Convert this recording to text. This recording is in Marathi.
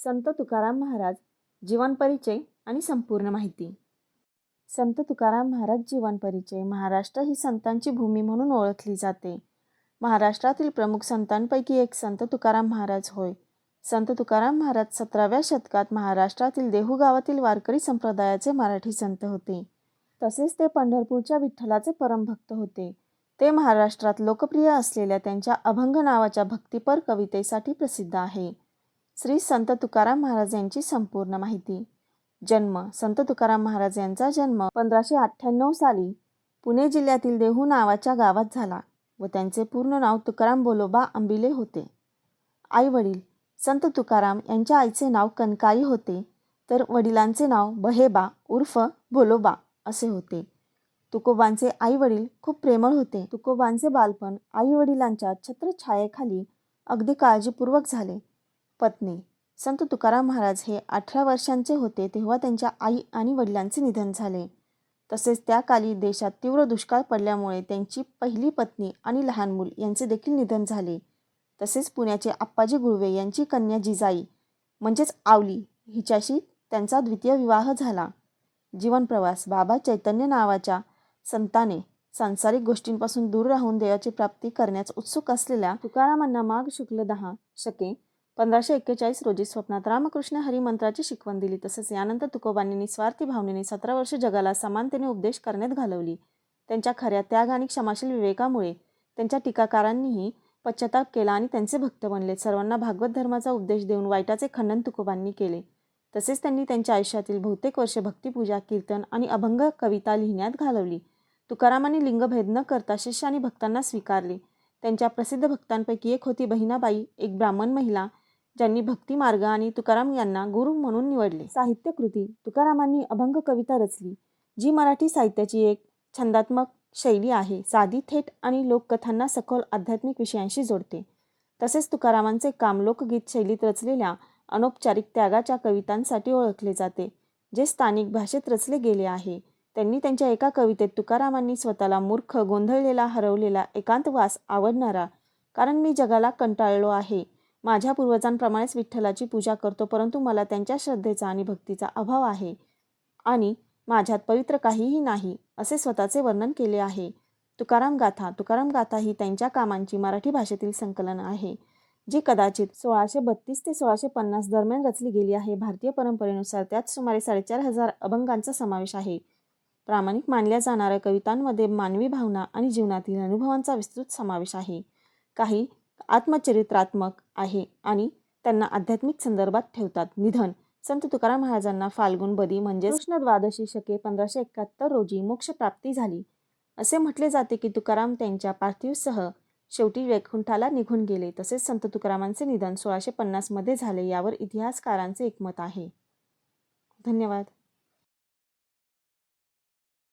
संत तुकाराम महाराज जीवन परिचय आणि संपूर्ण माहिती. संत तुकाराम महाराज जीवन परिचय. महाराष्ट्र ही संतांची भूमी म्हणून ओळखली जाते. महाराष्ट्रातील प्रमुख संतांपैकी एक संत तुकाराम महाराज होय. संत तुकाराम महाराज 17व्या शतकात महाराष्ट्रातील देहू गावातील वारकरी संप्रदायाचे मराठी संत होते. तसेच ते पंढरपूरच्या विठ्ठलाचे परमभक्त होते. ते महाराष्ट्रात लोकप्रिय असलेल्या त्यांच्या अभंग नावाच्या भक्तिपर कवितेसाठी प्रसिद्ध आहे. श्री संत तुकाराम महाराज यांची संपूर्ण माहिती. जन्म. संत तुकाराम महाराज यांचा जन्म 1598 साली पुणे जिल्ह्यातील देहू नावाच्या गावात झाला व त्यांचे पूर्ण नाव तुकाराम बोलोबा अंबिले होते. आई वडील. संत तुकाराम यांच्या आईचे नाव कनकाई होते तर वडिलांचे नाव बहेबा उर्फ बोलोबा असे होते. तुकोबांचे आई वडील खूप प्रेमळ होते. तुकोबांचे बालपण आई वडिलांच्या छत्रछायेखाली अगदी काळजीपूर्वक झाले. पत्नी. संत तुकाराम महाराज हे 18 वर्षांचे होते तेव्हा त्यांच्या आई आणि वडिलांचे निधन झाले. तसेच त्या काली देशात तीव्र दुष्काळ पडल्यामुळे त्यांची पहिली पत्नी आणि लहान मूल यांचे देखील निधन झाले. तसेच पुण्याचे आप्पाजी गुळवे यांची कन्या जिजाई म्हणजेच आवली हिच्याशी त्यांचा द्वितीय विवाह झाला. जीवन प्रवास. बाबा चैतन्य नावाच्या संताने सांसारिक गोष्टींपासून दूर राहून देवाची प्राप्ती करण्यास उत्सुक असलेल्या तुकारामांना माघ शुक्ल 10 शके 1541 रोजी स्वप्नात रामकृष्ण हरी मंत्राची शिकवण दिली. तसेच यानंतर तुकोबांनी निस्वार्थी भावनेने 17 वर्ष जगाला समानतेने उपदेश करण्यात घालवली. त्यांच्या खऱ्या त्याग आणि क्षमाशील विवेकामुळे त्यांच्या टीकाकारांनीही पश्चाताप केला आणि त्यांचे भक्त बनले. सर्वांना भागवत धर्माचा उपदेश देऊन वाईटाचे खंडन तुकोबांनी केले. तसेच त्यांनी त्यांच्या आयुष्यातील बहुतेक वर्षे भक्तिपूजा, कीर्तन आणि अभंग कविता लिहिण्यात घालवली. तुकारामांनी लिंगभेद न करता शिष्य आणि भक्तांना स्वीकारले. त्यांच्या प्रसिद्ध भक्तांपैकी एक होती बहिणाबाई, एक ब्राह्मण महिला ज्यांनी भक्ती मार्ग आणि तुकाराम यांना गुरु म्हणून निवडले. साहित्य कृती. तुकारामांनी अभंग कविता रचली जी मराठी साहित्याची एक छंदात्मक शैली आहे. साधी, थेट आणि लोककथांना सखोल आध्यात्मिक विषयांशी जोडते. तसेच तुकारामांचे काम लोकगीत शैलीत रचलेल्या अनौपचारिक त्यागाच्या कवितांसाठी ओळखले जाते जे स्थानिक भाषेत रचले गेले आहे. त्यांनी त्यांच्या एका कवितेत तुकारामांनी स्वतःला मूर्ख, गोंधळलेला, हरवलेला, एकांतवास आवडणारा, कारण मी जगाला कंटाळलो आहे, माझ्या पूर्वजांप्रमाणेच विठ्ठलाची पूजा करतो परंतु मला त्यांच्या श्रद्धेचा आणि भक्तीचा अभाव आहे आणि माझ्यात पवित्र काहीही नाही असे स्वतःचे वर्णन केले आहे. तुकाराम गाथा. तुकाराम गाथा ही त्यांच्या कामांची मराठी भाषेतील संकलन आहे जी कदाचित 1632 ते 1650 दरम्यान रचली गेली आहे. भारतीय परंपरेनुसार त्यात सुमारे 4500 अभंगांचा समावेश आहे. प्रामाणिक मानल्या जाणाऱ्या कवितांमध्ये मानवी भावना आणि जीवनातील अनुभवांचा विस्तृत समावेश आहे. काही आत्मचरित्रात्मक आहे आणि त्यांना आध्यात्मिक संदर्भात ठेवतात. निधन. संत तुकाराम महाराजांना फाल्गुन बदी म्हणजे कृष्ण द्वादशी शके 1571 रोजी मोक्षप्राप्ती झाली. असे म्हटले जाते की तुकाराम त्यांच्या पार्थिवसह शेवटी वैकुंठाला निघून गेले. तसेच संत तुकारामांचे निधन 1650 मध्ये झाले यावर इतिहासकारांचे एकमत आहे. धन्यवाद.